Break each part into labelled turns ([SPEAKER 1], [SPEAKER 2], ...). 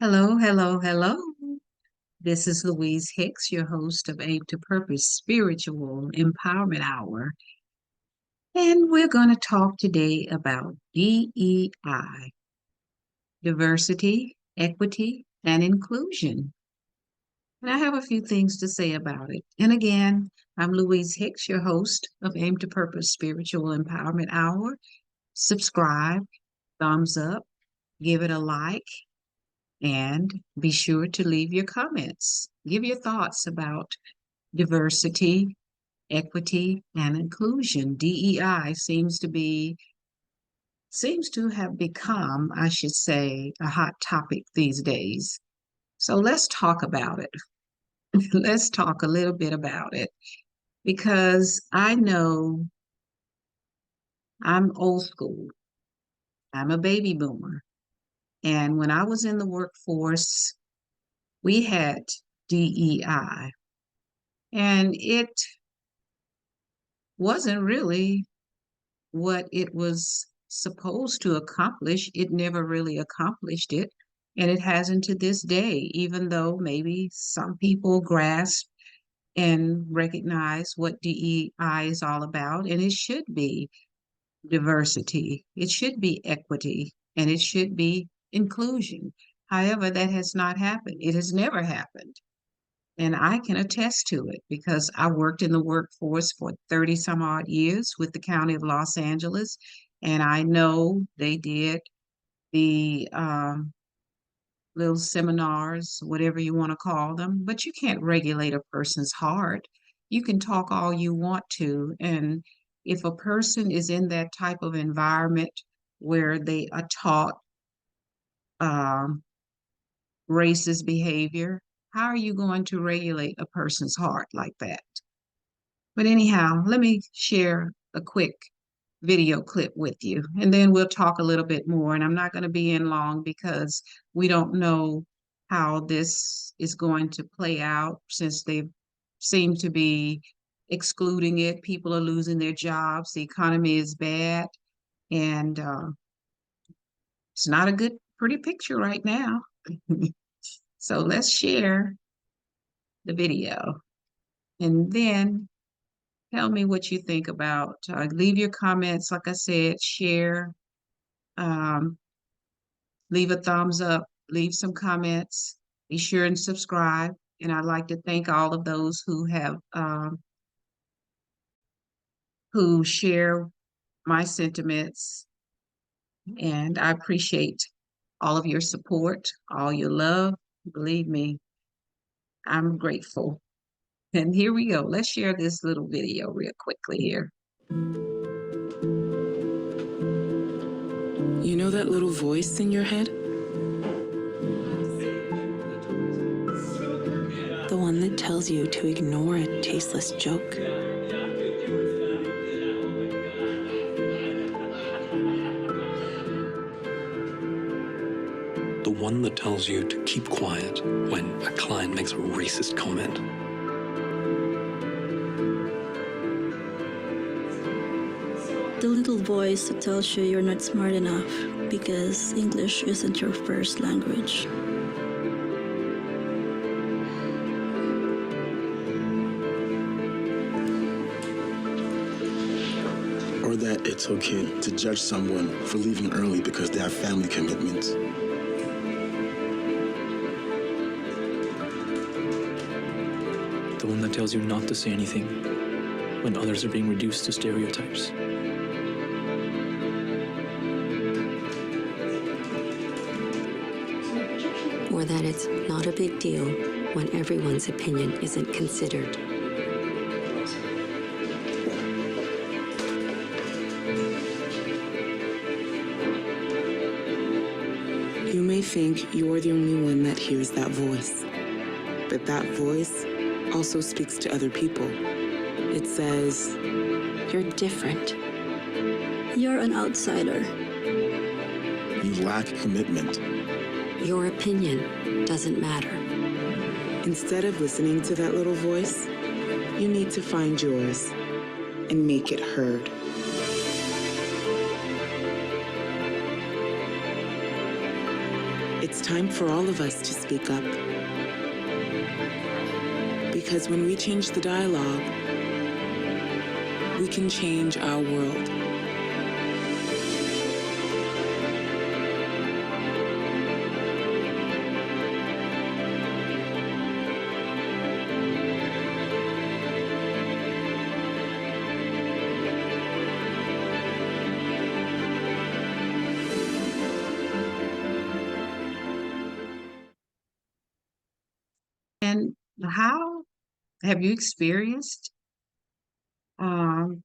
[SPEAKER 1] Hello, hello, hello. This is Louise Hicks, your host of Aim to Purpose Spiritual Empowerment Hour. And we're going to talk today about DEI, diversity, equity, and inclusion. And I have a few things to say about it. And again, I'm Louise Hicks, your host of Aim to Purpose Spiritual Empowerment Hour. Subscribe, thumbs up, give it a like, and be sure to leave your comments. Give your thoughts about diversity, equity, and inclusion. DEI seems to have become, I should say, a hot topic these days. So let's talk about it. Let's talk a little bit about it because I know I'm old school. I'm a baby boomer. And when I was in the workforce, we had DEI, and it wasn't really what it was supposed to accomplish. It never really accomplished it. And it hasn't to this day, even though maybe some people grasp and recognize what DEI is all about. And it should be diversity, it should be equity, and it should be inclusion. However, that has not happened. It has never happened. And I can attest to it because I worked in the workforce for 30 some odd years with the County of Los Angeles. And I know they did the little seminars, whatever you want to call them, but you can't regulate a person's heart. You can talk all you want to. And if a person is in that type of environment where they are taught um, racist behavior, how are you going to regulate a person's heart like that? But anyhow, let me share a quick video clip with you, and then we'll talk a little bit more. And I'm not going to be in long because we don't know how this is going to play out since they seem to be excluding it. People are losing their jobs. The economy is bad, and it's not a pretty picture right now. So let's share the video, and then tell me what you think about. Leave your comments, like I said, share, um, leave a thumbs up, leave some comments. Be sure and subscribe. And I'd like to thank all of those who have who share my sentiments. And I appreciate all of your support, all your love. Believe me, I'm grateful. And here we go. Let's share this little video real quickly here.
[SPEAKER 2] You know that little voice in your head? The one that tells you to ignore a tasteless joke.
[SPEAKER 3] The one that tells you to keep quiet when a client makes a racist comment.
[SPEAKER 4] The little voice that tells you you're not smart enough because English isn't your first language.
[SPEAKER 5] Or that it's okay to judge someone for leaving early because they have family commitments.
[SPEAKER 6] The one that tells you not to say anything when others are being reduced to stereotypes.
[SPEAKER 7] Or that it's not a big deal when everyone's opinion isn't considered.
[SPEAKER 2] You may think you're the only one that hears that voice, but that voice also speaks to other people. It says,
[SPEAKER 7] You're different.
[SPEAKER 4] You're an outsider.
[SPEAKER 5] You lack commitment.
[SPEAKER 7] Your opinion doesn't matter.
[SPEAKER 2] instead of listening to that little voice, you need to find yours and make it heard. It's time for all of us to speak up. Because when we change the dialogue, we can change our world.
[SPEAKER 1] And how have you experienced? Um,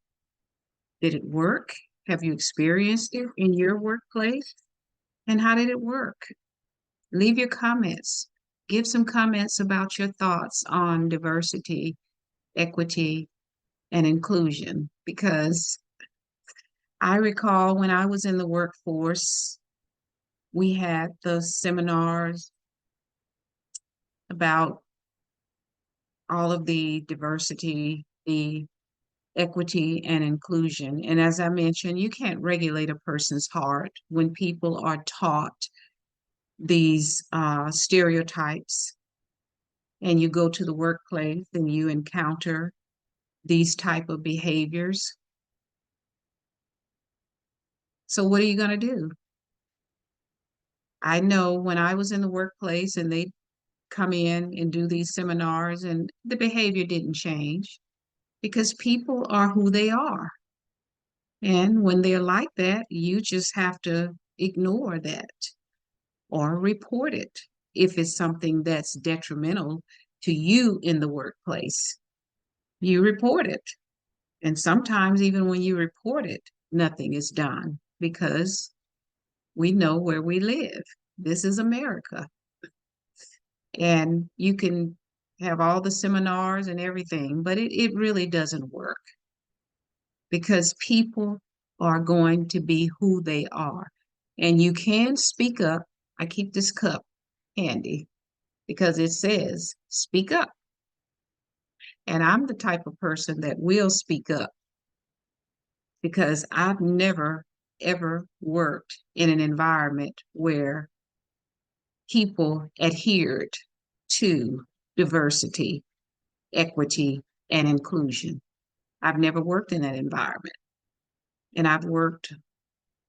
[SPEAKER 1] did it work? Have you experienced it in your workplace? And how did it work? Leave your comments. Give some comments about your thoughts on diversity, equity, and inclusion, because I recall when I was in the workforce, we had those seminars about all of the diversity, the equity, and inclusion. And as I mentioned, you can't regulate a person's heart when people are taught these stereotypes, and you go to the workplace and you encounter these type of behaviors. So what are you going to do? I know when I was in the workplace and they come in and do these seminars and the behavior didn't change because people are who they are. And when they're like that, you just have to ignore that or report it if it's something that's detrimental to you in the workplace. You report it. And sometimes even when you report it, nothing is done because we know where we live. This is America. And you can have all the seminars and everything, but it really doesn't work because people are going to be who they are. And you can speak up. I keep this cup handy because it says, speak up. And I'm the type of person that will speak up because I've never, ever worked in an environment where people adhered to diversity, equity, and inclusion. I've never worked in that environment. And I've worked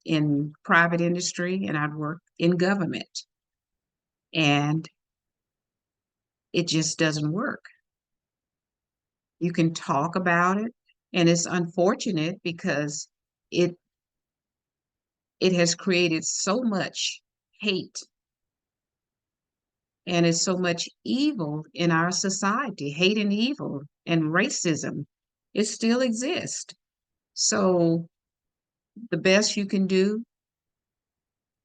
[SPEAKER 1] in private industry and I've worked in government. And it just doesn't work. You can talk about it, and it's unfortunate because it it has created so much hate and it's so much evil in our society. Hate and evil and racism, it still exists. So the best you can do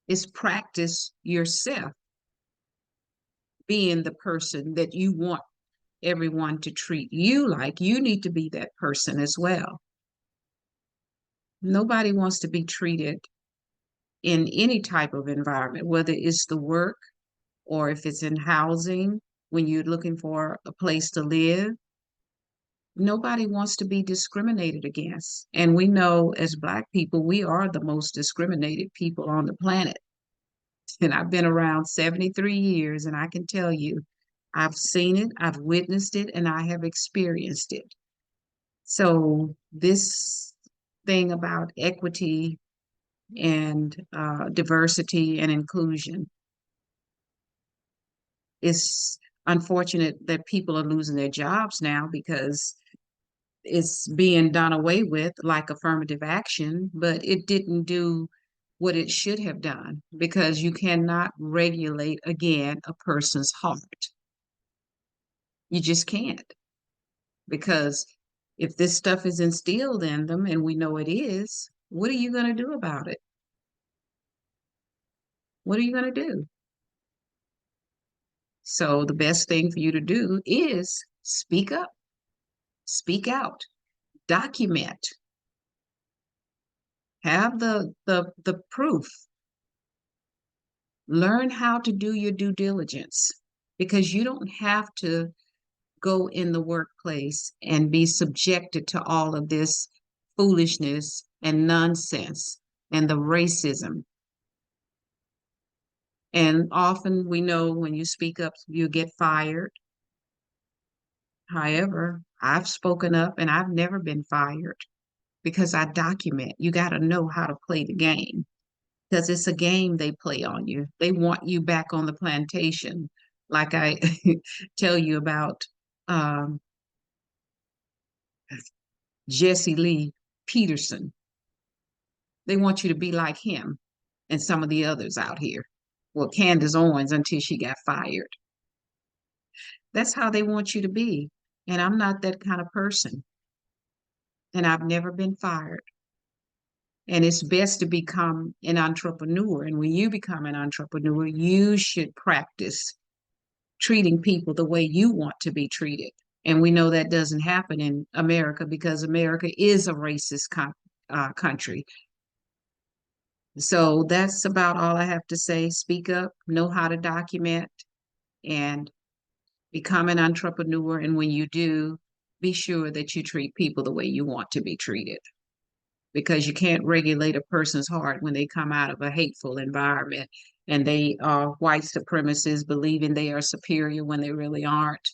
[SPEAKER 1] is practice yourself being the person that you want everyone to treat you like. You need to be that person as well. Nobody wants to be treated in any type of environment, whether it's the work or if it's in housing, when you're looking for a place to live. Nobody wants to be discriminated against. And we know as Black people, we are the most discriminated people on the planet. And I've been around 73 years, and I can tell you, I've seen it, I've witnessed it, and I have experienced it. So this thing about equity and diversity and inclusion, is unfortunate that people are losing their jobs now because it's being done away with like affirmative action, but it didn't do what it should have done because you cannot regulate again a person's heart. You just can't, because if this stuff is instilled in them and we know it is, what are you going to do about it? What are you going to do? So the best thing for you to do is speak up, speak out, document, have the proof, learn how to do your due diligence, because you don't have to go in the workplace and be subjected to all of this foolishness and nonsense and the racism. And often we know when you speak up, you get fired. However, I've spoken up and I've never been fired because I document. You got to know how to play the game because it's a game they play on you. They want you back on the plantation, like I tell you about um, Jesse Lee Peterson. They want you to be like him and some of the others out here. Well, Candace Owens until she got fired. That's how they want you to be. And I'm not that kind of person. And I've never been fired. And it's best to become an entrepreneur. And when you become an entrepreneur, you should practice treating people the way you want to be treated. And we know that doesn't happen in America because America is a racist country. So that's about all I have to say. Speak up, know how to document, and become an entrepreneur. And when you do, be sure that you treat people the way you want to be treated because you can't regulate a person's heart when they come out of a hateful environment and they are white supremacists believing they are superior when they really aren't,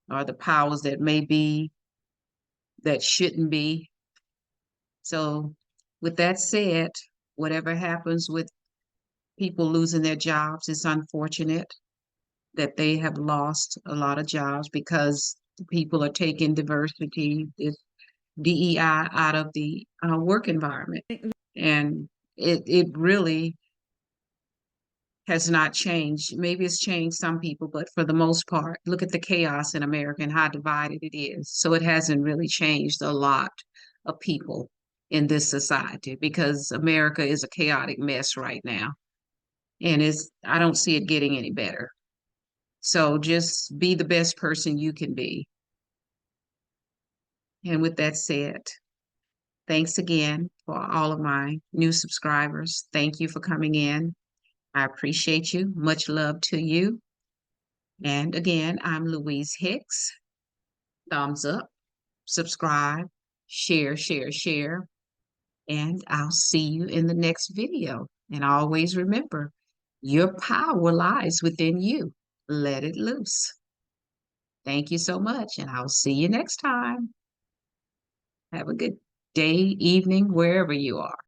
[SPEAKER 1] or the powers that may be that shouldn't be. So, with that said, whatever happens with people losing their jobs, it's unfortunate that they have lost a lot of jobs because people are taking diversity, this DEI out of the work environment. And it really has not changed. Maybe it's changed some people, but for the most part, look at the chaos in America and how divided it is. So it hasn't really changed a lot of people in this society because America is a chaotic mess right now. And I don't see it getting any better. So just be the best person you can be. And with that said, thanks again for all of my new subscribers. Thank you for coming in. I appreciate you. Much love to you. And again, I'm Louise Hicks. Thumbs up, subscribe, share, share, share. And I'll see you in the next video. And always remember, your power lies within you. Let it loose. Thank you so much, and I'll see you next time. Have a good day, evening, wherever you are.